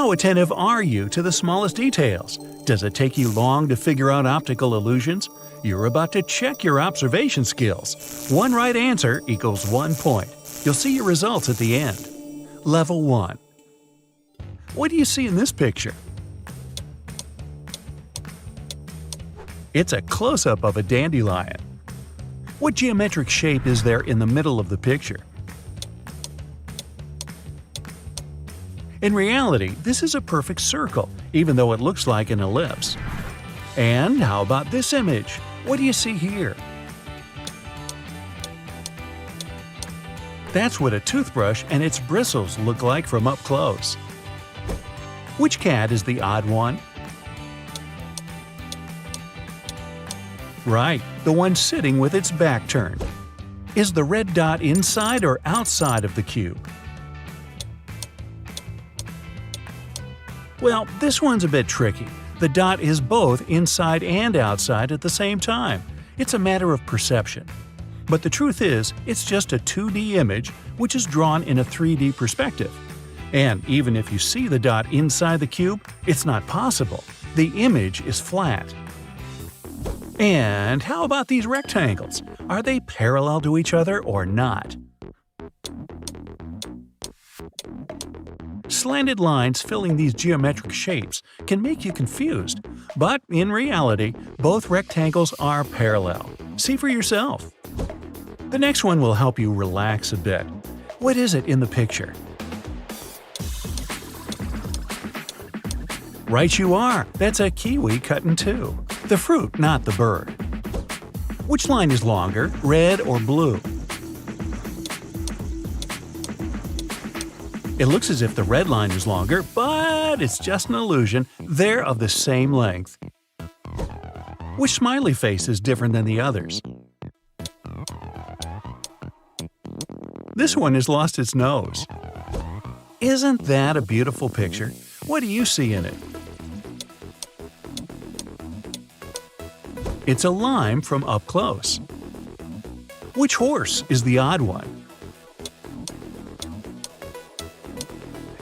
How attentive are you to the smallest details? Does it take you long to figure out optical illusions? You're about to check your observation skills. One right answer equals 1 point. You'll see your results at the end. Level 1. What do you see in this picture? It's a close-up of a dandelion. What geometric shape is there in the middle of the picture? In reality, this is a perfect circle, even though it looks like an ellipse. And how about this image? What do you see here? That's what a toothbrush and its bristles look like from up close. Which cat is the odd one? Right, the one sitting with its back turned. Is the red dot inside or outside of the cube? Well, this one's a bit tricky. The dot is both inside and outside at the same time. It's a matter of perception. But the truth is, it's just a 2D image which is drawn in a 3D perspective. And even if you see the dot inside the cube, it's not possible. The image is flat. And how about these rectangles? Are they parallel to each other or not? Slanted lines filling these geometric shapes can make you confused, but in reality, both rectangles are parallel. See for yourself. The next one will help you relax a bit. What is it in the picture? Right you are! That's a kiwi cut in two. The fruit, not the bird. Which line is longer, red or blue? It looks as if the red line is longer, but it's just an illusion. They're of the same length. Which smiley face is different than the others? This one has lost its nose. Isn't that a beautiful picture? What do you see in it? It's a lime from up close. Which horse is the odd one?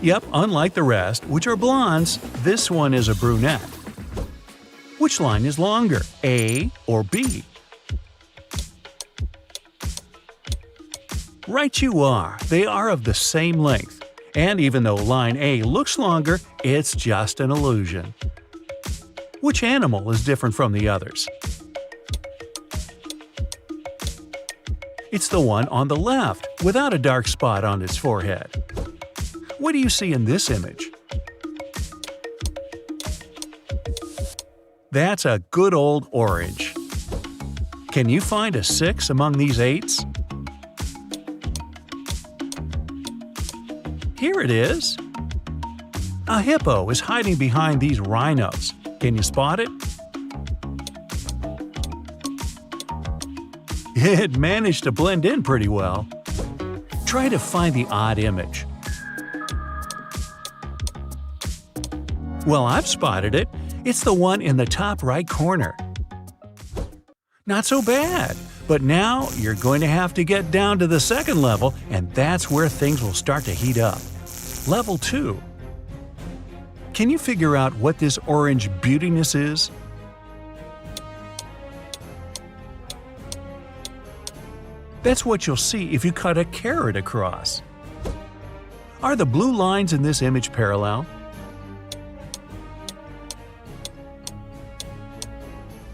Yep, unlike the rest, which are blondes, this one is a brunette. Which line is longer, A or B? Right you are, they are of the same length. And even though line A looks longer, it's just an illusion. Which animal is different from the others? It's the one on the left, without a dark spot on its forehead. What do you see in this image? That's a good old orange. Can you find a 6 among these 8s? Here it is. A hippo is hiding behind these rhinos. Can you spot it? It managed to blend in pretty well. Try to find the odd image. Well, I've spotted it. It's the one in the top right corner. Not so bad, but now you're going to have to get down to the second level, and that's where things will start to heat up. Level 2. Can you figure out what this orange beautiness is? That's what you'll see if you cut a carrot across. Are the blue lines in this image parallel?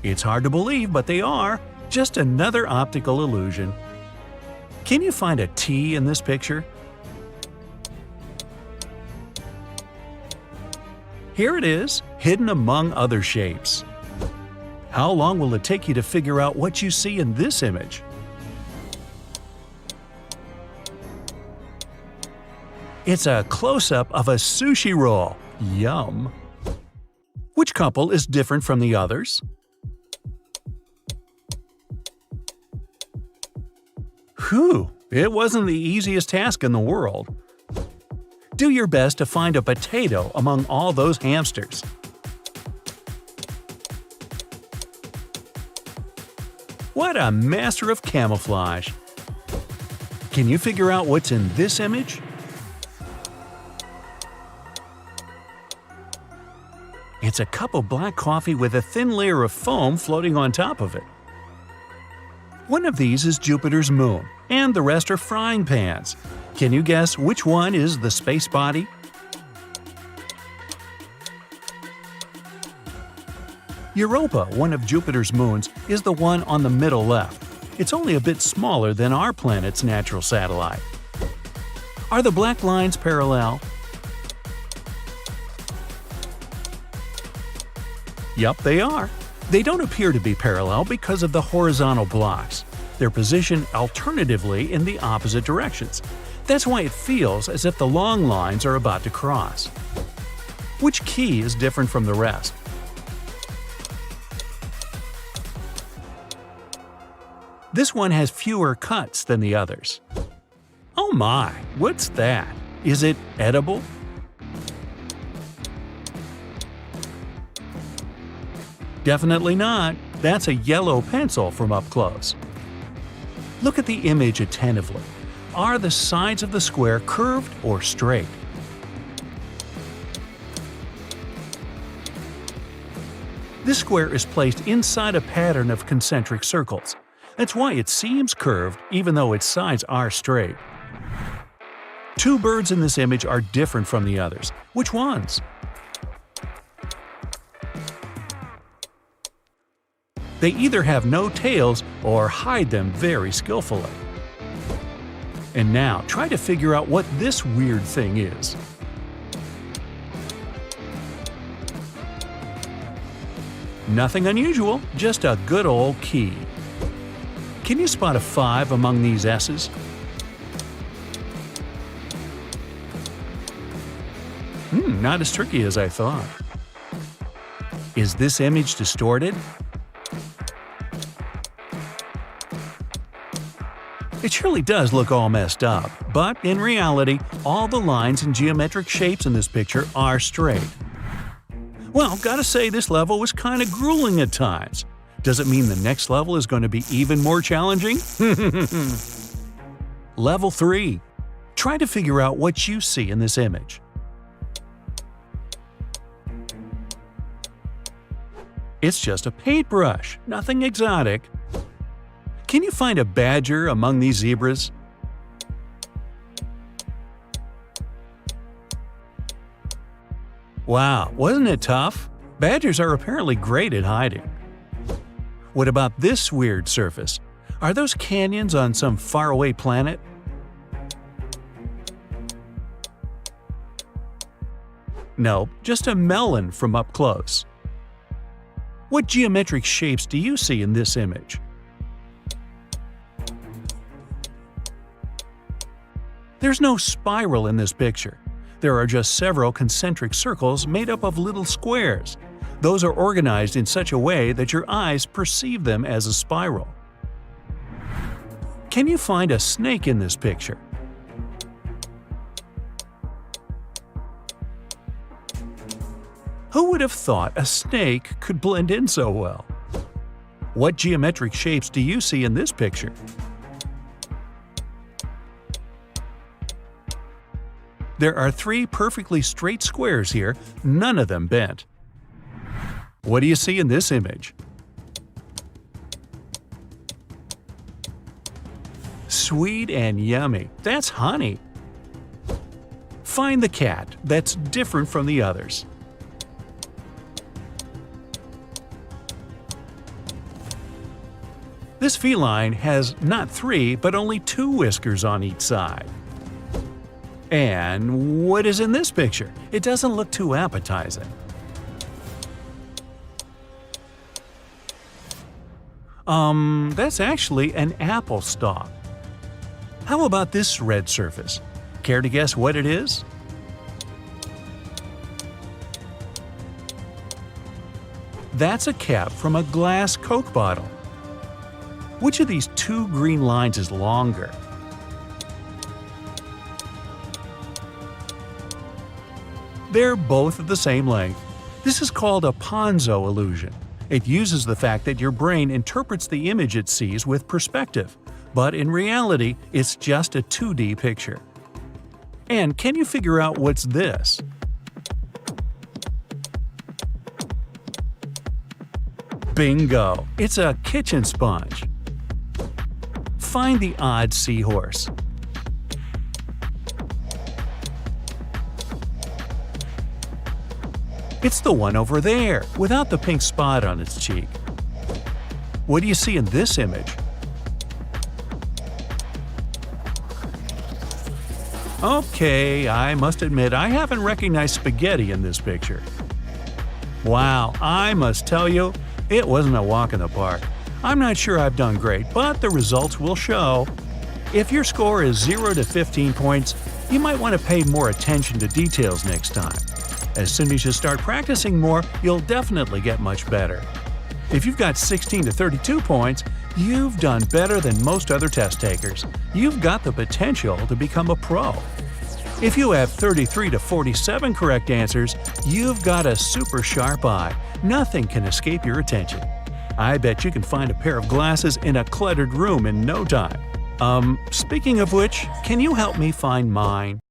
It's hard to believe, but they are. Just another optical illusion. Can you find a T in this picture? Here it is, hidden among other shapes. How long will it take you to figure out what you see in this image? It's a close-up of a sushi roll. Yum! Which couple is different from the others? Whew! It wasn't the easiest task in the world. Do your best to find a potato among all those hamsters. What a master of camouflage! Can you figure out what's in this image? It's a cup of black coffee with a thin layer of foam floating on top of it. One of these is Jupiter's moon, and the rest are frying pans. Can you guess which one is the space body? Europa, one of Jupiter's moons, is the one on the middle left. It's only a bit smaller than our planet's natural satellite. Are the black lines parallel? Yup, they are. They don't appear to be parallel because of the horizontal blocks. They're positioned alternatively in the opposite directions. That's why it feels as if the long lines are about to cross. Which key is different from the rest? This one has fewer cuts than the others. Oh my, what's that? Is it edible? Definitely not. That's a yellow pencil from up close. Look at the image attentively. Are the sides of the square curved or straight? This square is placed inside a pattern of concentric circles. That's why it seems curved even though its sides are straight. Two birds in this image are different from the others. Which ones? They either have no tails or hide them very skillfully. And now, try to figure out what this weird thing is. Nothing unusual, just a good old key. Can you spot a 5 among these S's? Not as tricky as I thought. Is this image distorted? It surely does look all messed up, but in reality, all the lines and geometric shapes in this picture are straight. Well, gotta say this level was kinda grueling at times. Does it mean the next level is going to be even more challenging? Level 3. Try to figure out what you see in this image. It's just a paintbrush, nothing exotic. Can you find a badger among these zebras? Wow, wasn't it tough? Badgers are apparently great at hiding. What about this weird surface? Are those canyons on some faraway planet? No, just a melon from up close. What geometric shapes do you see in this image? There's no spiral in this picture. There are just several concentric circles made up of little squares. Those are organized in such a way that your eyes perceive them as a spiral. Can you find a snake in this picture? Who would have thought a snake could blend in so well? What geometric shapes do you see in this picture? There are 3 perfectly straight squares here, none of them bent. What do you see in this image? Sweet and yummy. That's honey. Find the cat that's different from the others. This feline has not 3, but only 2 whiskers on each side. And what is in this picture? It doesn't look too appetizing. That's actually an apple stalk. How about this red surface? Care to guess what it is? That's a cap from a glass Coke bottle. Which of these 2 green lines is longer? They're both of the same length. This is called a Ponzo illusion. It uses the fact that your brain interprets the image it sees with perspective, but in reality, it's just a 2D picture. And can you figure out what's this? Bingo! It's a kitchen sponge. Find the odd seahorse. It's the one over there, without the pink spot on its cheek. What do you see in this image? Okay, I must admit I haven't recognized spaghetti in this picture. Wow, I must tell you, it wasn't a walk in the park. I'm not sure I've done great, but the results will show. If your score is 0 to 15 points, you might want to pay more attention to details next time. As soon as you start practicing more, you'll definitely get much better. If you've got 16 to 32 points, you've done better than most other test takers. You've got the potential to become a pro. If you have 33 to 47 correct answers, you've got a super sharp eye. Nothing can escape your attention. I bet you can find a pair of glasses in a cluttered room in no time. Speaking of which, can you help me find mine?